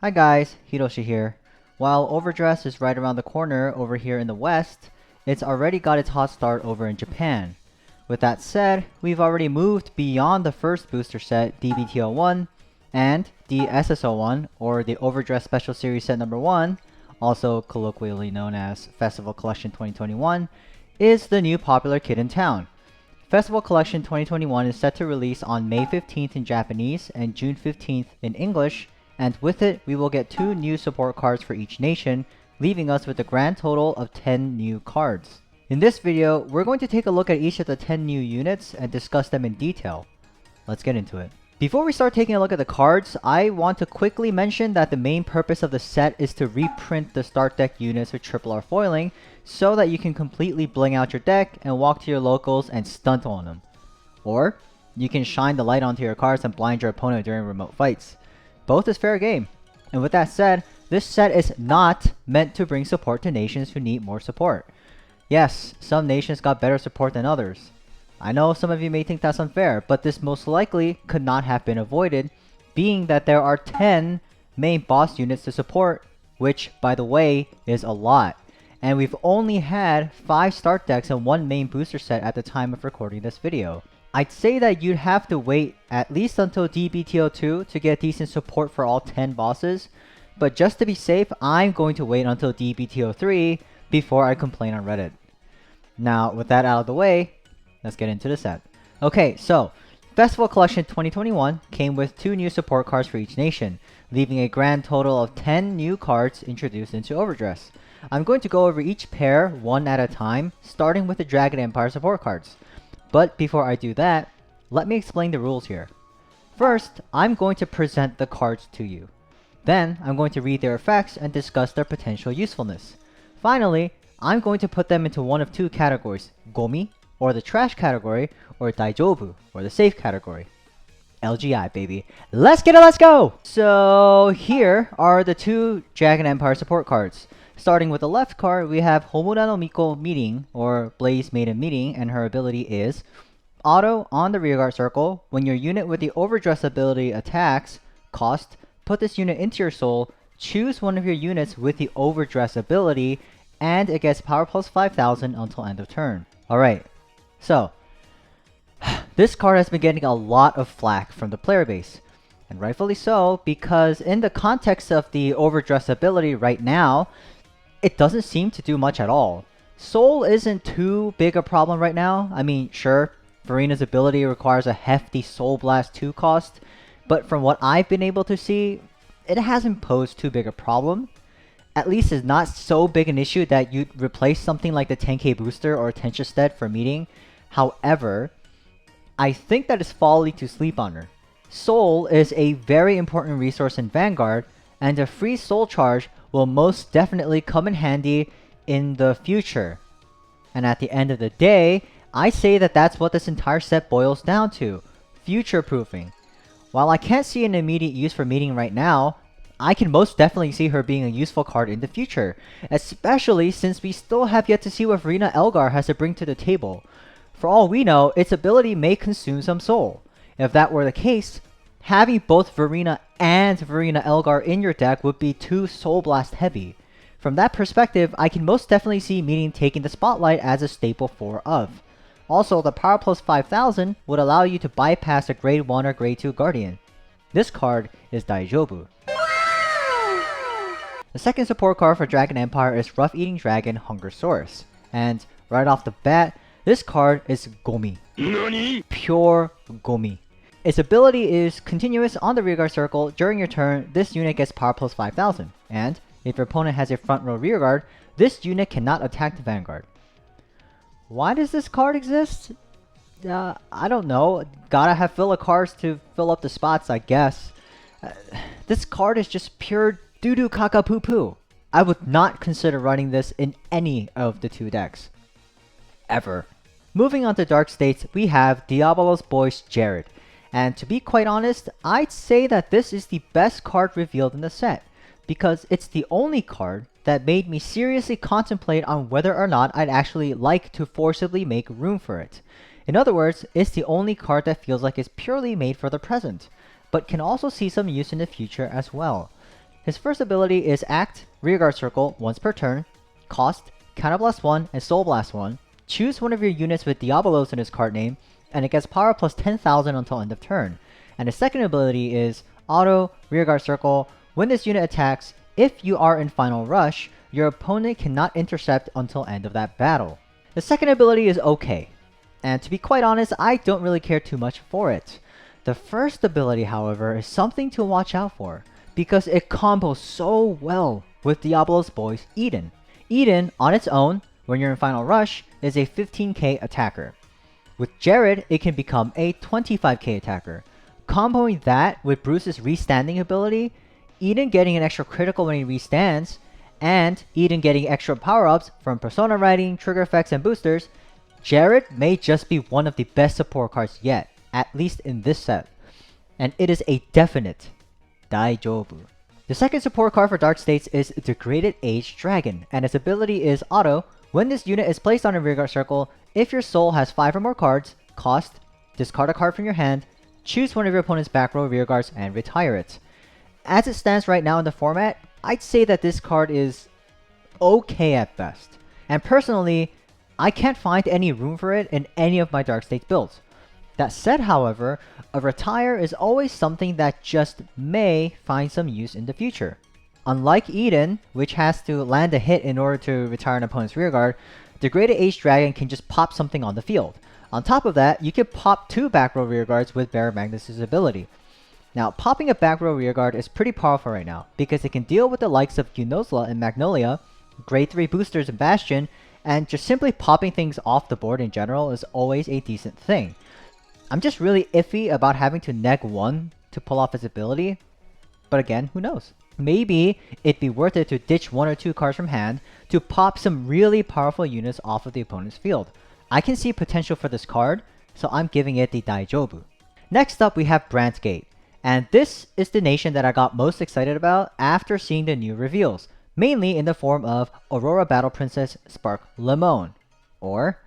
Hi guys, Hiroshi here. While overdress is right around the corner over here in the West, it's already got its hot start over in Japan. With that said, we've already moved beyond the first booster set DBTO1 and the SSO1, or the Overdress Special Series Set number 1, also colloquially known as Festival Collection 2021, is the new popular kit in town. Festival Collection 2021 is set to release on May 15th in Japanese and June 15th in English, and with it, we will get 2 new support cards for each nation, leaving us with a grand total of 10 new cards. In this video, we're going to take a look at each of the 10 new units and discuss them in detail. Let's get into it. Before we start taking a look at the cards, I want to quickly mention that the main purpose of the set is to reprint the start deck units with RRR foiling so that you can completely bling out your deck and walk to your locals and stunt on them. Or, you can shine the light onto your cards and blind your opponent during remote fights. Both is fair game. And with that said, this set is not meant to bring support to nations who need more support. Yes, some nations got better support than others. I know some of you may think that's unfair, but this most likely could not have been avoided, being that there are 10 main boss units to support, which, by the way, is a lot. And we've only had 5 start decks and 1 main booster set at the time of recording this video. I'd say that you'd have to wait at least until DBTO2 to get decent support for all 10 bosses, but just to be safe, I'm going to wait until DBTO3 before I complain on Reddit. Now, with that out of the way, let's get into the set. Okay, so Festival Collection 2021 came with 2 new support cards for each nation, leaving a grand total of 10 new cards introduced into Overdress. I'm going to go over each pair one at a time, starting with the Dragon Empire support cards. But before I do that, let me explain the rules here. First, I'm going to present the cards to you. Then, I'm going to read their effects and discuss their potential usefulness. Finally, I'm going to put them into one of 2 categories, Gomi, or the trash category, or Daijobu, or the safe category. LGI, baby. Let's get it, let's go! So, here are the 2 Dragon Empire support cards. Starting with the left card, we have Homura no Miko Meeting, or Blaze Maiden Meeting, and her ability is auto on the rearguard circle. When your unit with the overdress ability attacks, cost, put this unit into your soul, choose one of your units with the overdress ability, and it gets power plus 5000 until end of turn. Alright, so this card has been getting a lot of flack from the player base. And rightfully so, because in the context of the overdress ability right now, it doesn't seem to do much at all. Soul isn't too big a problem right now. I mean, sure, Verina's ability requires a hefty Soul Blast 2 cost, but from what I've been able to see, it hasn't posed too big a problem. At least it's not so big an issue that you'd replace something like the 10k booster or Tenshestead for meeting. However, I think that it's folly to sleep on her. Soul is a very important resource in Vanguard, and a free soul charge will most definitely come in handy in the future. And at the end of the day, I say that that's what this entire set boils down to, future-proofing. While I can't see an immediate use for meeting right now, I can most definitely see her being a useful card in the future, especially since we still have yet to see what Verina Elgar has to bring to the table. For all we know, its ability may consume some soul. If that were the case, having both Verina and Verina Elgar in your deck would be too Soul Blast heavy. From that perspective, I can most definitely see meeting taking the spotlight as a staple 4 of. Also, the power plus 5000 would allow you to bypass a grade 1 or grade 2 Guardian. This card is Daijobu. The second support card for Dragon Empire is Rough Eating Dragon Hungersaurus. And right off the bat, this card is Gomi. NANI? Pure Gomi. Its ability is continuous on the rearguard circle. During your turn, this unit gets power plus 5000. And if your opponent has a front row rearguard, this unit cannot attack the Vanguard. Why does this card exist? I don't know. Gotta have filler cards to fill up the spots, I guess. This card is just pure doo-doo caca poo-poo. I would not consider running this in any of the 2 decks. Ever. Moving on to Dark States, we have Diablo's Boys Jared. And to be quite honest, I'd say that this is the best card revealed in the set, because it's the only card that made me seriously contemplate on whether or not I'd actually like to forcibly make room for it. In other words, it's the only card that feels like it's purely made for the present, but can also see some use in the future as well. His first ability is Act, Rearguard Circle once per turn, cost, Counterblast 1 and Soul Blast 1. Choose one of your units with Diabolos in his card name, and it gets power plus 10,000 until end of turn. And his second ability is Auto, Rearguard Circle. When this unit attacks, if you are in Final Rush, your opponent cannot intercept until end of that battle. The second ability is okay, and to be quite honest, I don't really care too much for it. The first ability, however, is something to watch out for, because it combos so well with Diablo's boys Eden. Eden, on its own, when you're in Final Rush, is a 15k attacker. With Jared, it can become a 25k attacker. Comboing that with Bruce's restanding ability, Eden getting an extra critical when he restands, and Eden getting extra power-ups from Persona Writing, trigger effects, and boosters, Jared may just be one of the best support cards yet, at least in this set. And it is a definite Daijobu. The second support card for Dark States is Degraded Aged Dragon, and its ability is Auto. When this unit is placed on a rearguard circle, if your soul has 5 or more cards, cost, discard a card from your hand, choose one of your opponent's back row rearguards, and retire it. As it stands right now in the format, I'd say that this card is okay at best. And personally, I can't find any room for it in any of my Dark States builds. That said, however, a retire is always something that just may find some use in the future. Unlike Eden, which has to land a hit in order to retire an opponent's rearguard, Degraded Aged Dragon can just pop something on the field. On top of that, you can pop 2 back row rearguards with Baron Magnus' ability. Now, popping a back row rearguard is pretty powerful right now, because it can deal with the likes of Unozla and Magnolia, grade 3 boosters in Bastion, and just simply popping things off the board in general is always a decent thing. I'm just really iffy about having to neg 1 to pull off his ability, but again, who knows? Maybe it'd be worth it to ditch 1 or 2 cards from hand to pop some really powerful units off of the opponent's field. I can see potential for this card, so I'm giving it the Daijobu. Next up, we have Brandt Gate. And this is the nation that I got most excited about after seeing the new reveals, mainly in the form of Aurora Battle Princess Spark Limon, or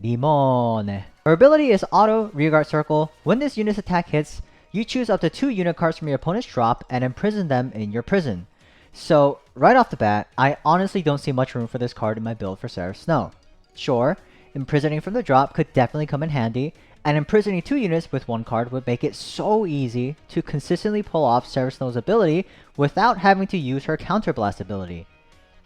Limone. Her ability is Auto Rearguard Circle. When this unit's attack hits, you choose up to 2 unit cards from your opponent's drop and imprison them in your prison. So, right off the bat, I honestly don't see much room for this card in my build for Seraph Snow. Sure, imprisoning from the drop could definitely come in handy, and imprisoning 2 units with 1 card would make it so easy to consistently pull off Seraph Snow's ability without having to use her Counterblast ability.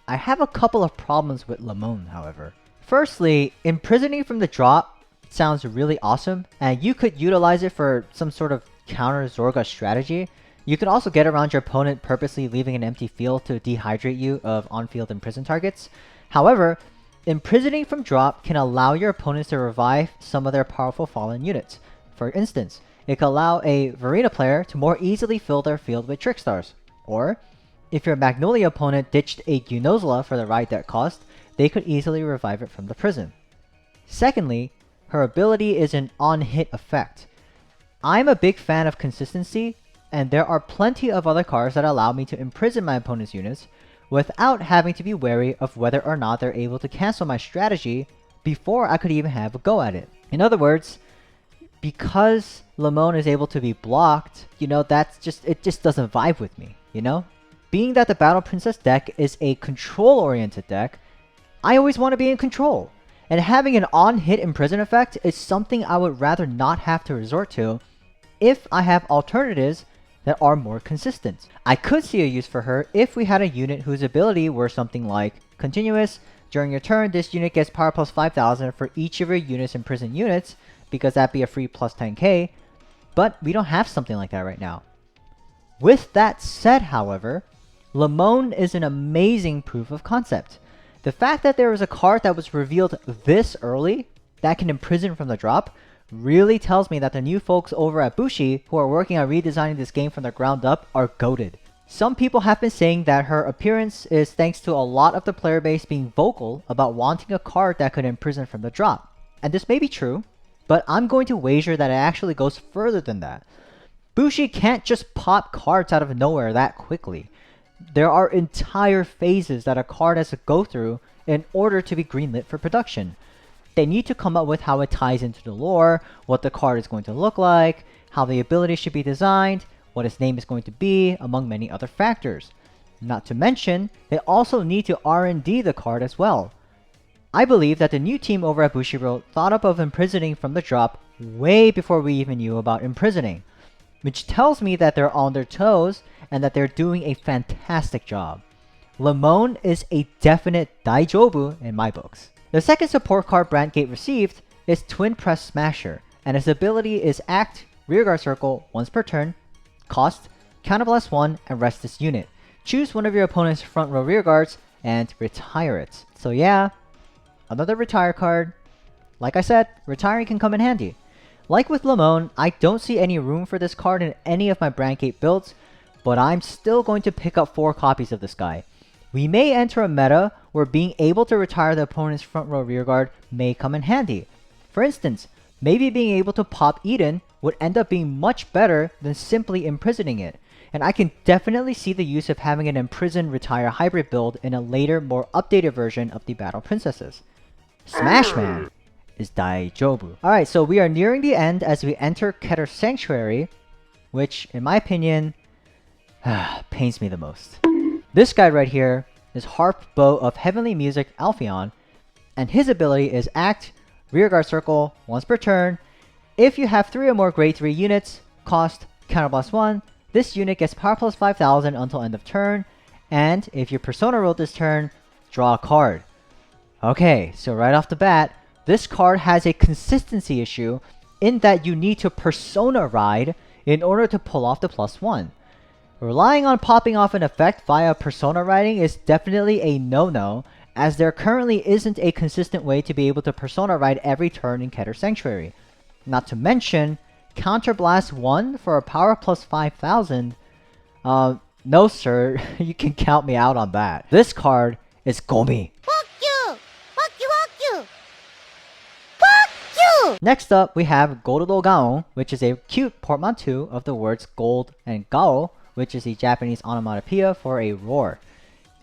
I have a couple of problems with Limon, however. Firstly, imprisoning from the drop sounds really awesome, and you could utilize it for some sort of counter Zorga strategy. You can also get around your opponent purposely leaving an empty field to dehydrate you of on-field imprison targets. However, imprisoning from drop can allow your opponents to revive some of their powerful fallen units. For instance, it can allow a Verena player to more easily fill their field with Trick Stars. Or, if your Magnolia opponent ditched a Unozla for the ride deck cost, they could easily revive it from the prison. Secondly, her ability is an on-hit effect. I'm a big fan of consistency, and there are plenty of other cards that allow me to imprison my opponent's units without having to be wary of whether or not they're able to cancel my strategy before I could even have a go at it. In other words, because Limon is able to be blocked, it just doesn't vibe with me, Being that the Battle Princess deck is a control-oriented deck, I always want to be in control. And having an on-hit imprison effect is something I would rather not have to resort to if I have alternatives that are more consistent. I could see a use for her if we had a unit whose ability were something like Continuous. During your turn, this unit gets power plus 5,000 for each of your units in prison units, because that'd be a free plus 10k, but we don't have something like that right now. With that said, however, Limon is an amazing proof of concept. The fact that there was a card that was revealed this early that can imprison from the drop really tells me that the new folks over at Bushi who are working on redesigning this game from the ground up are goated. Some people have been saying that her appearance is thanks to a lot of the player base being vocal about wanting a card that could imprison from the drop. And this may be true, but I'm going to wager that it actually goes further than that. Bushi can't just pop cards out of nowhere that quickly. There are entire phases that a card has to go through in order to be greenlit for production. They need to come up with how it ties into the lore, what the card is going to look like, how the ability should be designed, what its name is going to be, among many other factors. Not to mention, they also need to R&D the card as well. I believe that the new team over at Bushiroad thought up of imprisoning from the drop way before we even knew about imprisoning, which tells me that they're on their toes and that they're doing a fantastic job. Lemon is a definite Daijobu in my books. The second support card Brandt Gate received is Twin Press Smasher, and its ability is Act, Rearguard Circle once per turn, cost, Counterblast 1, and rest this unit. Choose one of your opponent's front row rearguards and retire it. So yeah, another retire card. Like I said, retiring can come in handy. Like with Lemon, I don't see any room for this card in any of my Brandt Gate builds, but I'm still going to pick up 4 copies of this guy. We may enter a meta where being able to retire the opponent's front row rearguard may come in handy. For instance, maybe being able to pop Eden would end up being much better than simply imprisoning it. And I can definitely see the use of having an imprison retire hybrid build in a later, more updated version of the Battle Princesses. Smashman is Daijobu. Alright, so we are nearing the end as we enter Keter Sanctuary, which, in my opinion, pains me the most. This guy right here is Harp Bow of Heavenly Music Alpheon, and his ability is Act, Rearguard Circle once per turn. If you have 3 or more grade 3 units, cost, Counterblast 1, this unit gets power plus 5000 until end of turn, and if you Persona rolled this turn, draw a card. Okay, so right off the bat, this card has a consistency issue in that you need to Persona ride in order to pull off the +1. Relying on popping off an effect via Persona riding is definitely a no-no, as there currently isn't a consistent way to be able to Persona ride every turn in Keter Sanctuary. Not to mention, Counterblast 1 for a power plus 5000? No sir, you can count me out on that. This card is Gomi. Fuck you! Fuck you, fuck you! Fuck you! Next up, we have Gorudo Gaon, which is a cute portmanteau of the words gold and gao, which is the Japanese onomatopoeia for a roar.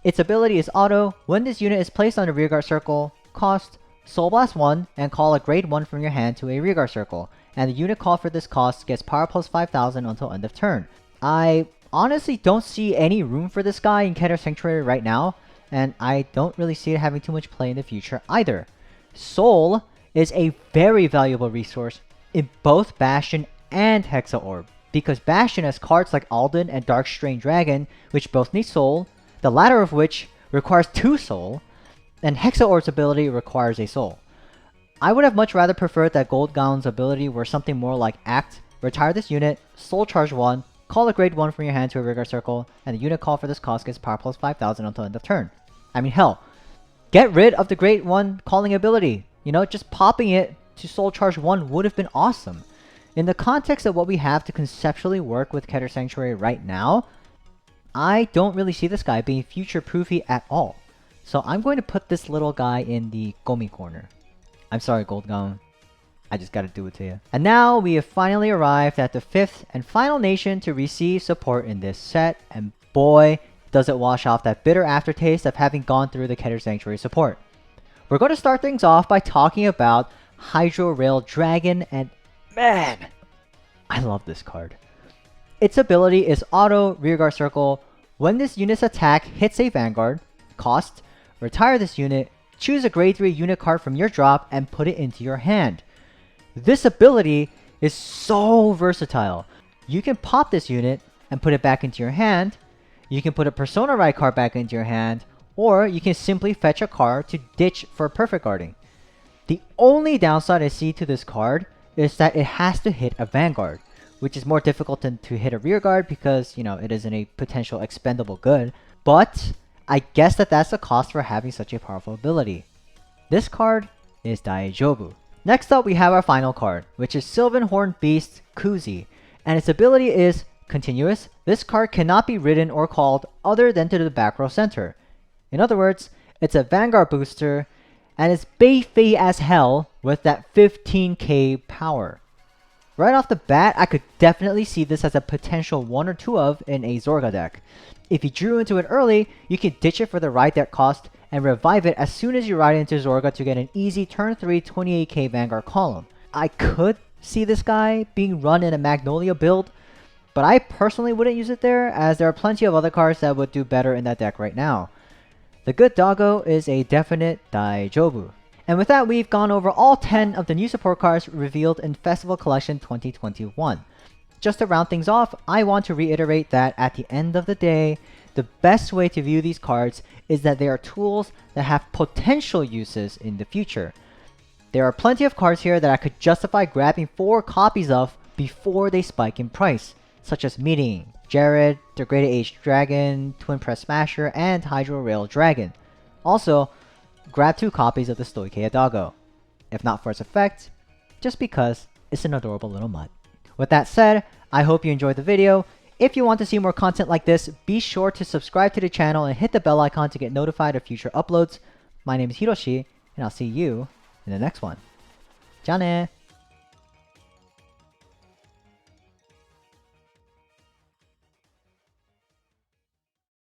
Its ability is auto. When this unit is placed on a rearguard circle, cost, Soul Blast 1, and call a grade 1 from your hand to a rearguard circle, and the unit called for this cost gets power plus 5000 until end of turn. I honestly don't see any room for this guy in Keter Sanctuary right now, and I don't really see it having too much play in the future either. Soul is a very valuable resource in both Bastion and Hexa Orb, because Bastion has cards like Alden and Dark Strain Dragon, which both need Soul, the latter of which requires 2 Soul, and Hexa Orb's ability requires a Soul. I would have much rather preferred that Gold Gown's ability were something more like Act, retire this unit, Soul Charge 1, call a grade 1 from your hand to a rearguard circle, and the unit call for this cost gets power plus 5000 until end of turn. I mean, hell, get rid of the grade 1 calling ability. You know, just popping it to Soul Charge 1 would have been awesome. In the context of what we have to conceptually work with Keter Sanctuary right now, I don't really see this guy being future-proofy at all. So I'm going to put this little guy in the Gomi corner. I'm sorry, Gold Gown. I just gotta do it to you. And now we have finally arrived at the 5th and final nation to receive support in this set, and boy, does it wash off that bitter aftertaste of having gone through the Keter Sanctuary support. We're going to start things off by talking about Hydro Rail Dragon, and man, I love this card. Its ability is Auto Rearguard Circle. When this unit's attack hits a Vanguard, cost, retire this unit, choose a grade 3 unit card from your drop and put it into your hand. This ability is so versatile. You can pop this unit and put it back into your hand, you can put a Persona Ride card back into your hand, or you can simply fetch a card to ditch for perfect guarding. The only downside I see to this card is that it has to hit a Vanguard, which is more difficult than to hit a rearguard because, you know, it isn't a potential expendable good. But I guess that's the cost for having such a powerful ability. This card is Daijobu. Next up, we have our final card, which is Sylvan Horned Beast Kuzi, and its ability is continuous. This card cannot be ridden or called other than to the back row center. In other words, it's a Vanguard booster, and it's Bayfei as hell with that 15k power. Right off the bat, I could definitely see this as a potential 1 or 2 of in a Zorga deck. If you drew into it early, you can ditch it for the ride deck cost and revive it as soon as you ride into Zorga to get an easy turn 3 28k Vanguard column. I could see this guy being run in a Magnolia build, But I personally wouldn't use it there, as there are plenty of other cards that would do better in that deck right now. The good doggo is a definite Daijobu. And with that, we've gone over all 10 of the new support cards revealed in Festival Collection 2021. Just to round things off, I want to reiterate that at the end of the day, the best way to view these cards is that they are tools that have potential uses in the future. There are plenty of cards here that I could justify grabbing 4 copies of before they spike in price, such as Meeting, Jared, Degraded Age Dragon, Twin Press Smasher, and Hydro Rail Dragon. Also, grab 2 copies of the Stoicheia Doggo, if not for its effect, just because it's an adorable little mutt. With that said, I hope you enjoyed the video. If you want to see more content like this, be sure to subscribe to the channel and hit the bell icon to get notified of future uploads. My name is Hiroshi, and I'll see you in the next one. じゃあね